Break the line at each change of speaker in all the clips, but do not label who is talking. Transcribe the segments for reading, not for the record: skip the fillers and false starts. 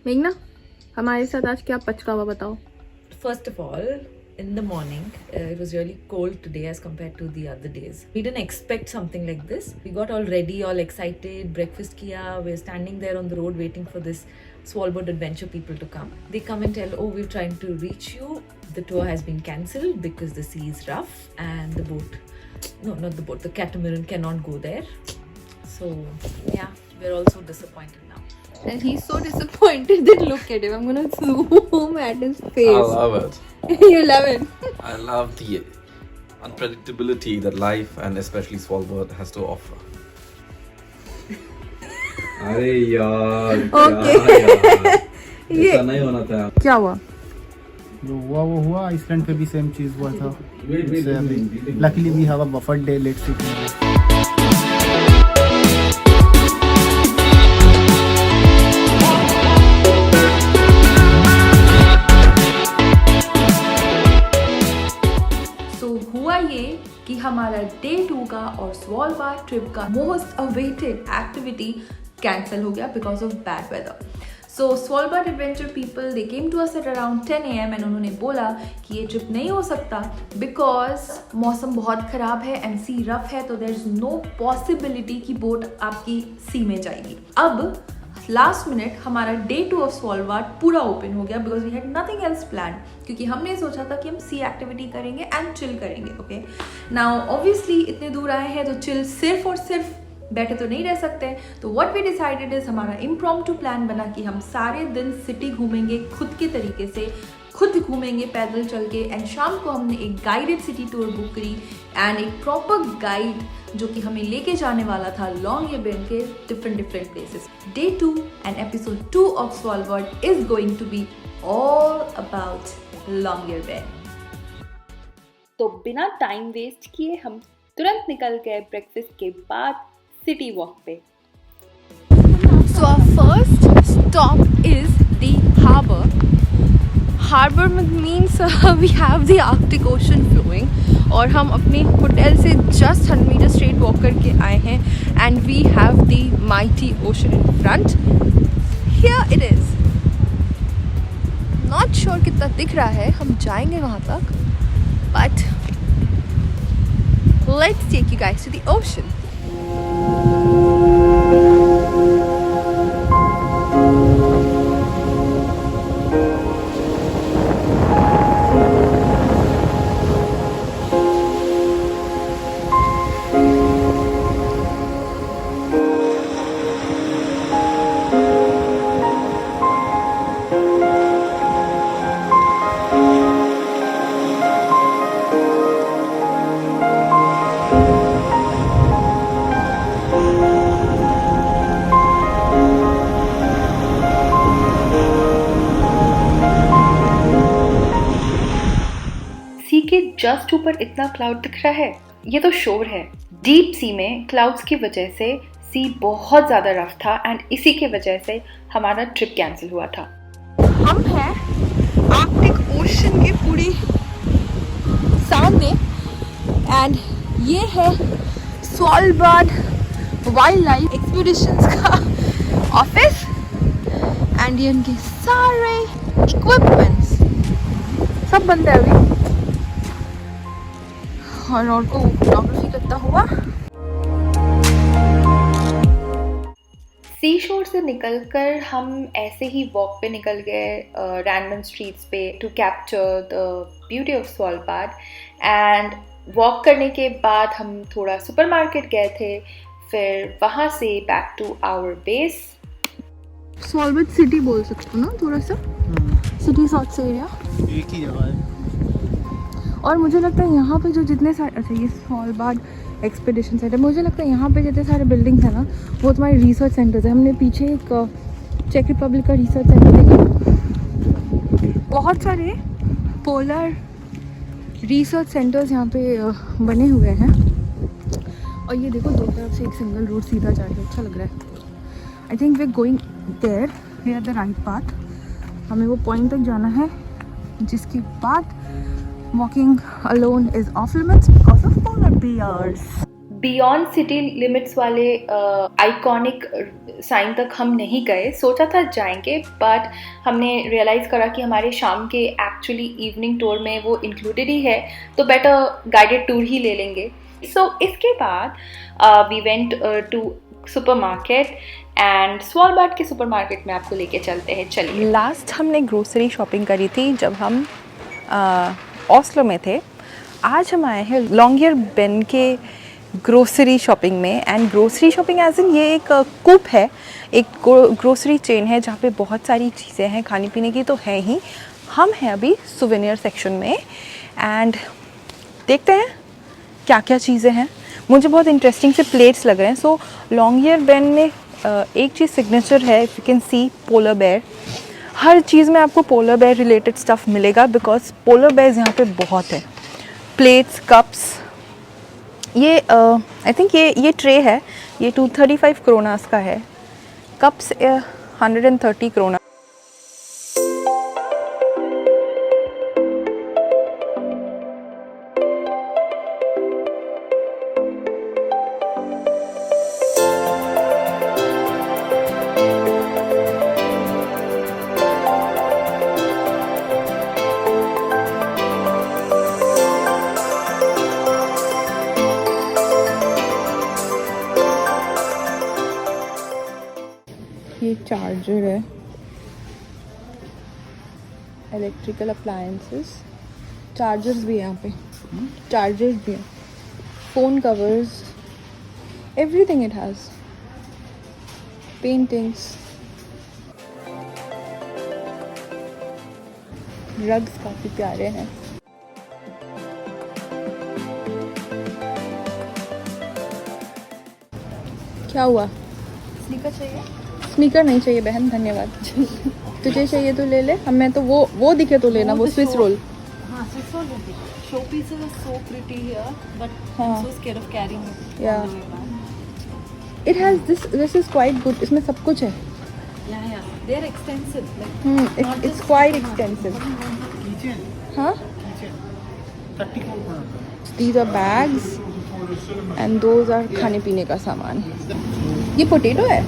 मेघना, हमारे साथ आज क्या पचका हुआ बताओ।
First of all, in the morning, it was really cold today as compared to the other days. We didn't expect something like this. We got all ready, all excited, breakfast kiya. We're standing there on the road waiting for this Svalbard adventure people to come. They come and tell, oh, we're trying to reach you. The tour has been cancelled because the sea is rough and the boat, no, not the boat, the catamaran cannot go there. So, yeah, we're also disappointed now.
And he's so disappointed that look at him. I'm gonna zoom at his face.
I love it.
You love it.
I love the unpredictability that life and especially Svalbard has to offer. अरे यार
ये
ऐसा नहीं होना था।
क्या हुआ?
जो हुआ वो हुआ। आइसलैंड पे भी सेम चीज हुआ था। Luckily we have a buffer day, let's see.
हुआ ये कि हमारा डे 2 का और स्वालबार्ड ट्रिप का मोस्ट अवेटेड एक्टिविटी कैंसिल हो गया because of bad weather. So Svalbard adventure people they came to us at around 10 AM and उन्होंने बोला कि ये ट्रिप नहीं हो सकता बिकॉज मौसम बहुत ख़राब है एंड सी रफ है, तो देयर इज नो पॉसिबिलिटी कि बोट आपकी सी में जाएगी। अब लास्ट मिनट हमारा डे 2 ऑफ स्वालबार्ड पूरा ओपन हो गया because we had nothing else plan, क्योंकि हमने सोचा था कि हम सी एक्टिविटी करेंगे एंड चिल करेंगे। ओके, नाउ ऑब्वियसली इतने दूर आए हैं तो चिल सिर्फ और सिर्फ बैठे तो नहीं रह सकते, तो व्हाट वी डिसाइडेड इज हमारा इम्प्रॉम्प्टू प्लान बना कि हम सारे दिन सिटी घूमेंगे खुद के तरीके से, खुद घूमेंगे पैदल चल के, एंड शाम को हमने एक गाइडेड सिटी टूर बुक करी एंड एक प्रॉपर गाइड जो कि हमें लेके जाने वाला था लॉन्गयर्बyen के different places. Day 2 and episode 2 of Svalbard is going to be all about Longyearbyen. तो बिना टाइम वेस्ट किए हम तुरंत निकल गए ब्रेकफास्ट के बाद सिटी वॉक पे। So our first stop is the harbour. Harbour means we have the Arctic ocean flowing, और हम अपने होटल से जस्ट 100 मीटर स्ट्रेट वॉक करके आए हैं and we have the mighty ocean in front. Here it is. Not sure कितना दिख रहा है, हम जाएंगे वहाँ तक, but let's take you guys to the ocean. के जस्ट ऊपर इतना क्लाउड दिख रहा है, ये तो शोर है। डीप सी में क्लाउड्स की वजह से सी बहुत ज़्यादा रफ था एंड इसी के वजह से हमारा ट्रिप कैंसिल हुआ था। हम हैं आर्कटिक ओशन के पूरी सामने एंड ये है स्वालबार्ड वाइल्ड लाइफ एक्सपीडिशंस का ऑफिस एंड ये उनके सारे इक्विपमेंट्स सब बंद है अभी, और को फोटोग्राफी करता हुआ। सी शोर से निकलकर हम ऐसे ही वॉक पे निकल गए रैंडम स्ट्रीट्स पे to capture the beauty of Svalbard. And walk करने के बाद हम थोड़ा सुपरमार्केट गए थे, फिर वहाँ से back to our base. Svalbard city बोल सकते हो ना, थोड़ा सा सिटी साउथ से एरिया
एक ही जगह है।
और मुझे लगता है यहाँ पे जो जितने सारे, अच्छा ये स्वालबार्ड एक्सपीडिशन सेंटर, मुझे लगता है यहाँ पे जितने सारे बिल्डिंग्स हैं ना वो तुम्हारे रिसर्च सेंटर्स है। हमने पीछे एक चेक रिपब्लिक का रिसर्च सेंटर देखा, बहुत सारे पोलर रिसर्च सेंटर्स यहाँ पे बने हुए हैं। और ये देखो दो तरफ से एक सिंगल रोड सीधा जा रहा है, अच्छा लग रहा है। I think we are going there, we are the right path. हमें वो पॉइंट तक जाना है जिसके बाद walking alone is off limits because of polar bears. Beyond city limits वाले आइकॉनिक साइन तक हम नहीं गए, सोचा था जाएंगे, बट हमने रियलाइज़ करा कि हमारे शाम के एक्चुअली इवनिंग टूर में वो इंक्लूडेड ही है, तो बेटर गाइडेड टूर ही ले लेंगे. सो इसके बाद we went to supermarket and Svalbard के सुपरमार्केट में आपको लेके चलते हैं. चलिए. लास्ट हमने ग्रोसरी शॉपिंग करी थी जब हम ऑस्लो में थे. आज हम आए हैं लॉन्गियरबेन के ग्रोसरी शॉपिंग में. And grocery shopping as in ये एक कूप है, एक ग्रोसरी चेन है जहाँ पे बहुत सारी चीज़ें हैं खाने पीने की तो है ही. हम हैं अभी सुवेनियर सेक्शन में एंड देखते हैं क्या क्या चीज़ें हैं. मुझे बहुत इंटरेस्टिंग से प्लेट्स लग रहे हैं. सो लॉन्गियरबेन में एक चीज़ सिग्नेचर है, if you can see polar bear. हर चीज़ में आपको पोलर बेयर रिलेटेड स्टफ़ मिलेगा बिकॉज पोलर बेयर्स यहाँ पे बहुत है. प्लेट्स, कप्स, ये आई थिंक ये ट्रे है, ये 235 क्रोनास का है. Cups 130 krona. ये चार्जर है, इलेक्ट्रिकल अप्लायंसेस, चार्जर्स भी हैं यहाँ पे, चार्जर्स भी हैं, phone covers, everything it has, paintings, rugs काफ़ी प्यारे हैं. क्या हुआ?
स्नीकर चाहिए?
स्नीकर नहीं चाहिए बहन, धन्यवाद. तुझे चाहिए तो ले ले. हमें तो वो दिखे तो लेना, वो स्विस रोल.
हाँ, स्विस रोल होती है. Show pieces are so pretty here, but
हाँ.
I'm so scared of carrying it.
Yeah.
all the way back.
It has this is quite good. इसमें सब कुछ है.
Yeah. They're extensive. Like, not
It's
just-
quite extensive.
Kitchen.
हाँ?
Kitchen. 34 pounds.
These are bags and those are खाने पीने का सामान. ये पोटैटो है?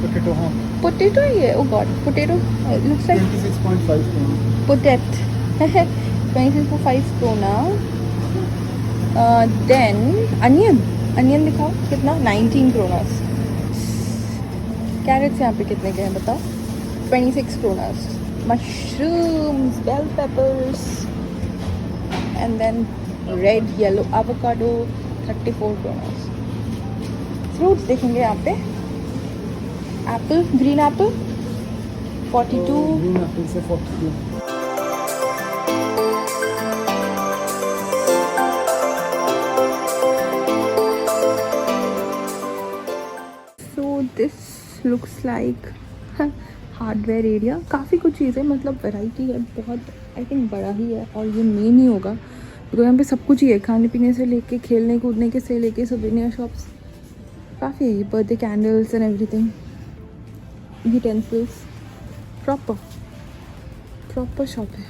Potato, huh?
पोटैटो ही है. Oh God, potato. It looks like
26.5 pounds.
potet. 26.5 krona. Then onion दिखाओ कितना? 19 kronas. Carrots यहाँ पे कितने के हैं बताओ? 26 kronas. Mushrooms, bell peppers, and then red yellow avocado 34 kronas. Fruits देखेंगे यहाँ पे. Apple, green apple 42.
Green apples are 42.
So this looks like hardware area. काफ़ी कुछ चीज़ें, मतलब वैरायटी है बहुत. आई थिंक बड़ा ही है और ये मेन ही होगा बिकॉज यहाँ पे सब कुछ ही है, खाने पीने से लेके खेलने कूदने के से लेके सोवेनियर शॉप्स काफ़ी है. Birthday candles and everything, utensils, proper shop है.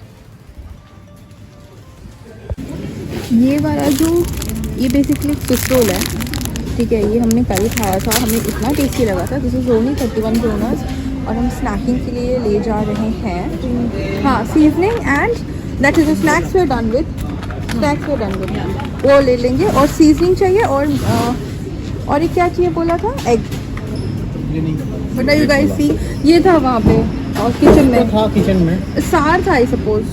ये वाला जो ये बेसिकली स्विस रोल है, ठीक है. ये हमने कल खाया था, हमें इतना टेस्टी लगा था. दिस इज़ ओनली 31 क्रोनास और हम स्नैकिंग के लिए ले जा रहे हैं. हाँ, seasoning and that is snacks way done with, वो ले लेंगे. और सीजनिंग चाहिए और ये क्या चाहिए बोला था? एग. बट यू गाइस सी, ये था वहाँ पे और किचन में
था, किचन में
सार था आई सपोज.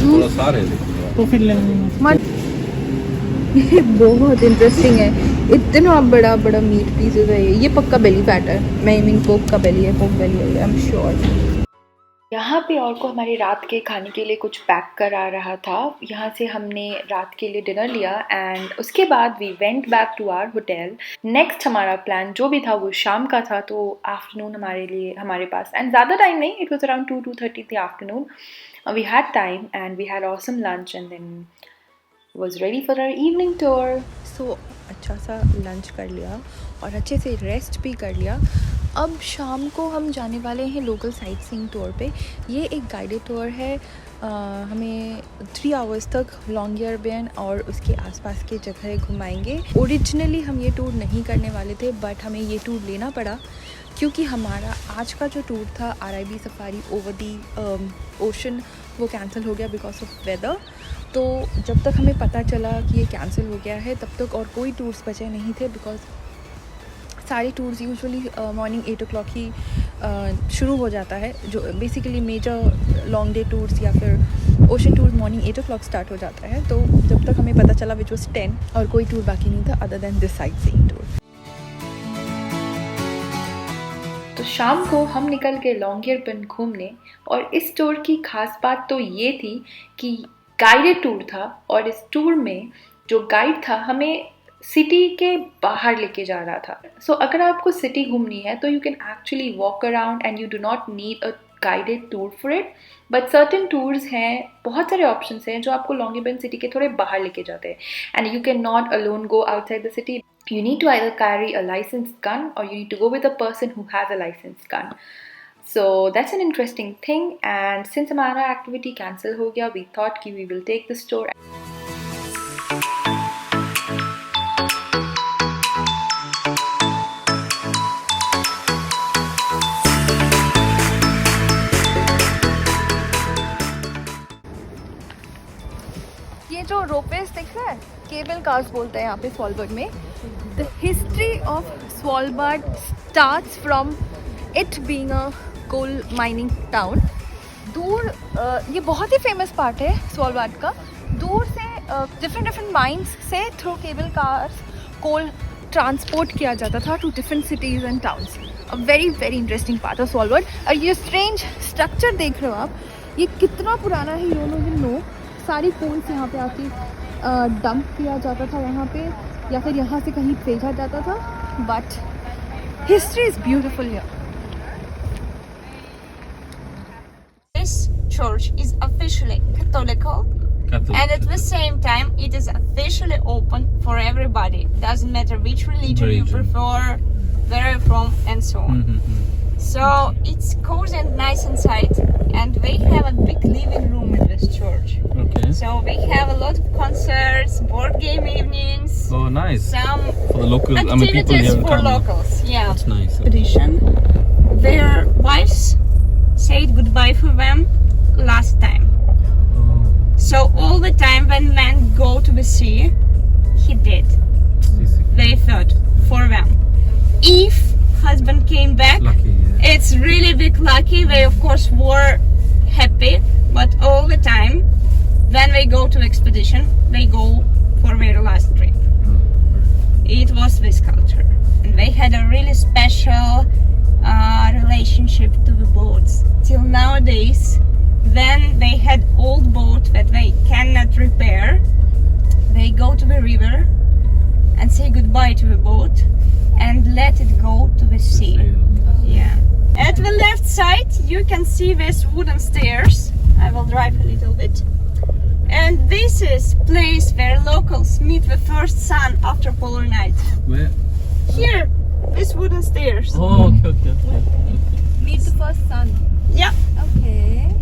थोड़ा सारे लेकिन
तो फिर लेंगे.
ये बहुत इंटरेस्टिंग है. इतना बड़ा बड़ा मीट पीसेस है. ये पक्का बेली फैट है. मैं मीन पोक का बेली है, पोक बेली है, आई एम श्योर. यहाँ पे और को हमारी रात के खाने के लिए कुछ पैक करा रहा था. यहाँ से हमने रात के लिए डिनर लिया एंड उसके बाद we went back to our hotel. Next हमारा प्लान जो भी था वो शाम का था, तो आफ्टरनून हमारे पास एंड ज़्यादा टाइम नहीं, it was around 2:30 the afternoon. We had time and we had awesome lunch and then was ready for our evening tour. So अच्छा सा लंच कर लिया और अच्छे से रेस्ट भी कर लिया. अब शाम को हम जाने वाले हैं लोकल साइट सीइंग टूर पे। ये एक गाइडेड टूर है। हमें 3 आवर्स तक लॉन्गियरबियन और उसके आसपास के जगह घुमाएंगे। ओरिजिनली हम ये टूर नहीं करने वाले थे, बट हमें ये टूर लेना पड़ा क्योंकि हमारा आज का जो टूर था RIB safari over the ocean, वो कैंसिल हो गया बिकॉज ऑफ वेदर। तो जब तक हमें पता चला कि ये कैंसिल हो गया है, तब तक और कोई टूर्स बचे नहीं थे, बिकॉज सारे टूर्स यूजुअली मॉर्निंग 8 o'clock ही शुरू हो जाता है। जो basically major long day tours या फिर ocean tours morning 8 o'clock start हो जाता है। तो जब तक हमें पता चला विच वॉज 10, और कोई टूर बाकी नहीं था other than this sight seeing tour. तो शाम को हम निकल गए लॉन्गियरबियन घूमने, और इस टूर की खास बात तो ये थी कि गाइडेड टूर था, और इस टूर में जो गाइड था हमें सिटी के बाहर लेके जा रहा था। सो अगर आपको सिटी घूमनी है तो you can actually walk around and you do not need a guided tour for it. But certain tours हैं, बहुत सारे ऑप्शंस हैं जो आपको लॉन्गियरबियन सिटी के थोड़े बाहर लेके जाते हैं, and you can not alone go outside the city. You need to either carry a licensed gun or you need to go with a person who has a licensed gun. So that's an interesting thing, and since हमारा activity cancel हो गया, we thought कि we will take this tour. ये जो ropeways दिख रहा है, cable cars बोलते हैं यहाँ पे स्वालबर्ड में। The history of Svalbard starts from it being a coal mining town. दूर ये बहुत ही फेमस पार्ट है स्वालबर्ड का। दूर से डिफरेंट माइंस से through cable cars coal transport किया जाता था to different cities and towns. A very interesting part of Svalbard. और ये स्ट्रेंज स्ट्रक्चर देख रहे हो आप, ये कितना पुराना है, यू नो। सारी कोल्स यहाँ पे आके डंप किया जाता था यहाँ पे, या फिर यहाँ से कहीं भेजा जाता था। But history is beautiful here.
This church is officially Catholic, and at the same time it is officially open for everybody. Doesn't matter which religion you prefer, where you're from, and so on. So it's cozy and nice inside, and we have a big living room in this church.
Okay.
So we have a lot of concerts, board game evenings,
Oh, nice.
some
For the local,
activities
people
for
here.
locals. Yeah.
That's nice.
Tradition. Their wives said goodbye for them last time.
Oh,
So all the time when men go to the sea, he did. They thought for them. If husband came back,
lucky. Yeah.
it's really big lucky. They of course were happy, but all the time when they go to expedition, they go for their last trip. It was this culture, and they had a really special relationship to the boats till nowadays. When they had old boat that they cannot repair, they go to the river and say goodbye to the boat and let it go to the sea. Yeah. At the left side you can see these wooden stairs. I will drive a little bit. And this is place where locals meet the first sun after polar night.
Where?
Here, these wooden stairs.
Oh, okay.
Meet the first sun.
Yeah.
Okay.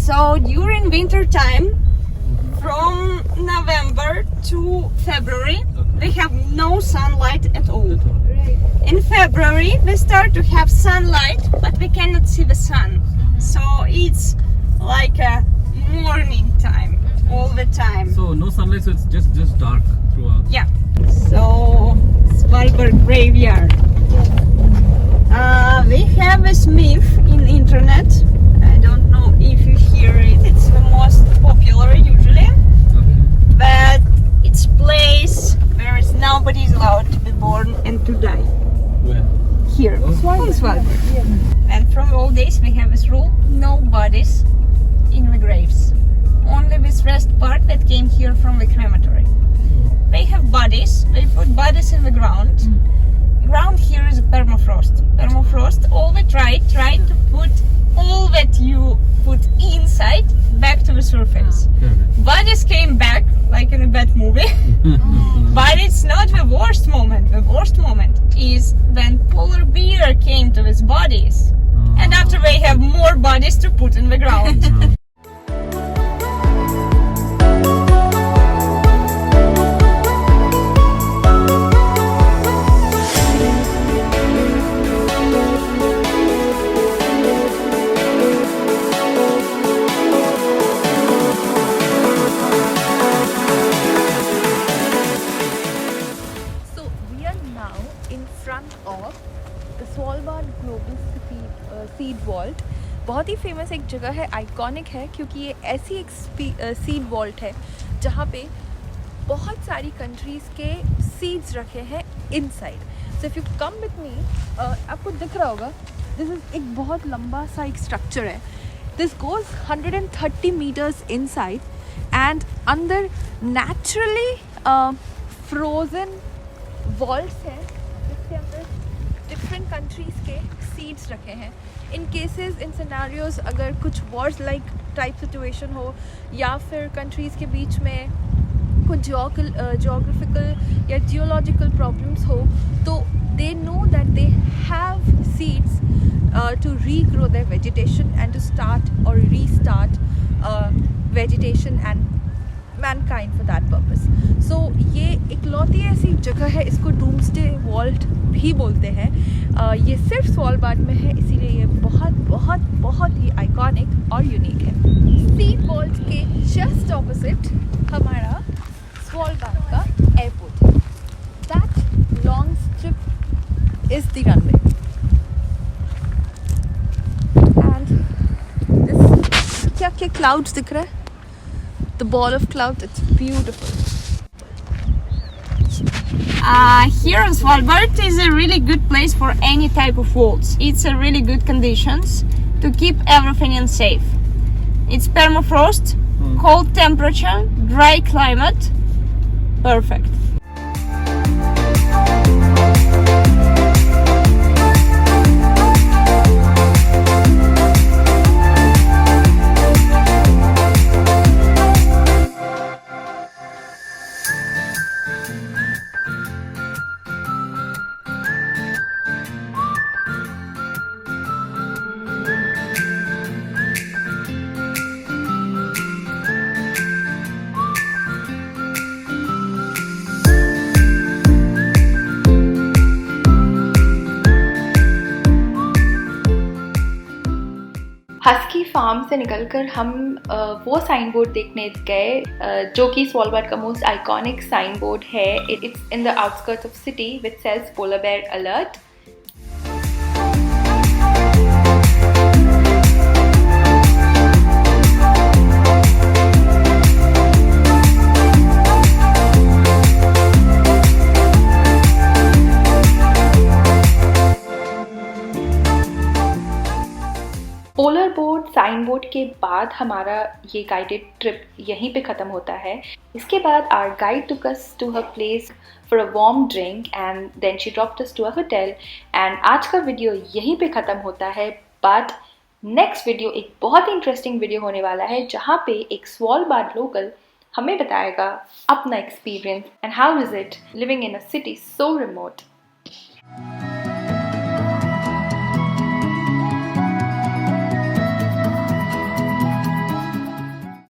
So during winter time, from November to February, we have no sunlight at all.
Right.
In February, we start to have sunlight, but we cannot see the sun. So it's like a morning time all the time.
So no sunlight, so it's just dark throughout.
Yeah. So Svalbard graveyard. We have this myth in internet. I don't know if you hear it. It's the most popular usually.
Okay.
But it's place where is nobody is allowed to be born and to die.
Where?
Here, on Svalbard. And from all days we have this rule: no bodies in the graves. Only this rest part that came here from the crematory. They have bodies. They put bodies in the ground. Ground here is permafrost. Permafrost. All they try to put all that you put inside back to the surface.
Okay.
Bodies came back like in a bad movie. But it's not the worst moment. The worst moment is when polar bear came to his bodies, and after they have more bodies to put in the ground.
So we are now in front of the Svalbard Global City Seed Vault. बहुत ही famous एक जगह है, iconic है, क्योंकि ये ऐसी एक सीड वॉल्ट है जहाँ पे बहुत सारी कंट्रीज़ के सीड्स रखे हैं inside. So if you come with me, आपको दिख रहा होगा, दिस इज़ एक बहुत लंबा सा एक स्ट्रक्चर है. This goes 130 metres inside and अंदर नेचुरली फ्रोज़न वॉल्ट्स हैं जिसके अंदर डिफरेंट कंट्रीज़ के सीड्स रखे हैं. इन केसेस, इन सिनेरियोज, अगर कुछ वॉर्स लाइक टाइप सिचुएशन हो या फिर कंट्रीज़ के बीच में कुछ जोग्राफिकल या जियोलॉजिकल प्रॉब्लम्स हो, तो they know that they have seeds to regrow their vegetation and to start or restart vegetation and mankind for that purpose. So ये इकलौती ऐसी जगह है, इसको डूम्सडे वॉल्ट भी बोलते हैं. ये सिर्फ स्वालबार्ड में है, इसीलिए ये बहुत बहुत बहुत ही आइकॉनिक और यूनिक है. सीड वॉल्ट के जस्ट ऑपोजिट हमारा स्वालबार्ड का एयरपोर्ट है. That long strip is the runway. क्या क्या क्लाउड्स दिख रहा है, the ball of clouds, it's beautiful.
Here on Svalbard is a really good place for any type of waltz. It's a really good conditions to keep everything in safe. It's permafrost, cold temperature, dry climate, perfect.
Husky farm से निकलकर हम वो sign board देखने गए जो कि Svalbard का most iconic sign board है. It's in the outskirts of city which sells polar bear alert. Polar board sign board के बाद हमारा ये गाइडेड ट्रिप यहीं पे ख़त्म होता है. इसके बाद our guide took us to her place for a warm drink and then she dropped us to a hotel. एंड आज का वीडियो यहीं पे ख़त्म होता है. बट नेक्स्ट वीडियो एक बहुत ही इंटरेस्टिंग वीडियो होने वाला है जहाँ पे एक स्वालबार्ड लोकल हमें बताएगा अपना experience and how is it living in a city so remote.